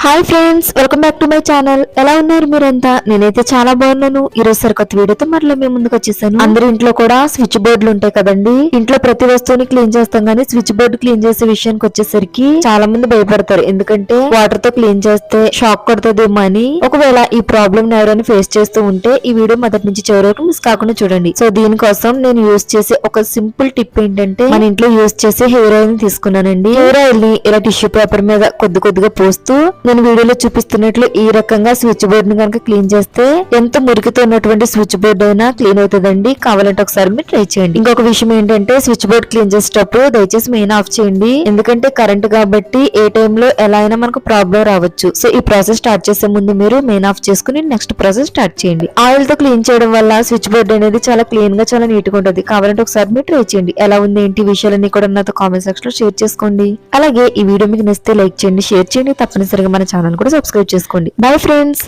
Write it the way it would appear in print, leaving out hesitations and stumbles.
Hi friends, welcome back to my channel. ఎలా ఉన్నారు మీరంతా? నేనైతే చాలా బాగున్నాను. ఈ రోజు సరికొత్త వీడియోతో మరలా మేము ముందుకు వచ్చేసాను. అందరి ఇంట్లో కూడా స్విచ్ బోర్డులు ఉంటాయి కదండి. ఇంట్లో ప్రతి వస్తువుని క్లీన్ చేస్తాం కానీ స్విచ్ బోర్డు క్లీన్ చేసే విషయానికి వచ్చేసరికి చాలా మంది భయపడతారు. ఎందుకంటే వాటర్ తో క్లీన్ చేస్తే షాక్ కొడుతుందేమో అని. ఒకవేళ ఈ ప్రాబ్లమ్ ఎవరైనా ఫేస్ చేస్తూ ఉంటే ఈ వీడియో మొదటి నుంచి చివరి వరకు మిస్ కాకుండా చూడండి. సో దీనికోసం నేను యూజ్ చేసే ఒక సింపుల్ టిప్ ఏంటంటే, మన ఇంట్లో యూజ్ చేసే హెయిర్ ఆయిల్ తీసుకున్నానండి. హెయిర్ ఆయిల్ ని ఇలా టిష్యూ పేపర్ మీద కొద్దిగా పోస్తూ నేను వీడియోలో చూపిస్తున్నట్లు ఈ రకంగా స్విచ్ బోర్డ్ ని కనుక క్లీన్ చేస్తే ఎంత మురికితో ఉన్నటువంటి స్విచ్ బోర్డ్ అయినా క్లీన్ అవుతుందండి. కావాలంటే ఒకసారి మీరు ట్రై చేయండి. ఇంకొక విషయం ఏంటంటే, స్విచ్ బోర్డ్ క్లీన్ చేసేటప్పుడు దయచేసి మెయిన్ ఆఫ్ చేయండి. ఎందుకంటే కరెంట్ కాబట్టి ఏ టైంలో ఎలా అయినా మనకు ప్రాబ్లం రావచ్చు. సో ఈ ప్రాసెస్ స్టార్ట్ చేసే ముందు మీరు మెయిన్ ఆఫ్ చేసుకుని నెక్స్ట్ ప్రాసెస్ స్టార్ట్ చేయండి. ఆయిల్ తో క్లీన్ చేయడం వల్ల స్విచ్ బోర్డ్ అనేది చాలా క్లీన్ గా చాలా నీట్ గా ఉంటుంది. కావాలంటే ఒకసారి మీరు ట్రై చేయండి. ఎలా ఉంది ఏంటి విషయాలన్నీ కూడా నాతో కామెంట్ సెక్షన్ లో షేర్ చేసుకోండి. అలాగే ఈ వీడియో మీకు నచ్చితే లైక్ చేయండి, షేర్ చేయండి, తప్పనిసరిగా మన ఛానల్ కూడా సబ్స్క్రైబ్ చేసుకోండి. Bye friends.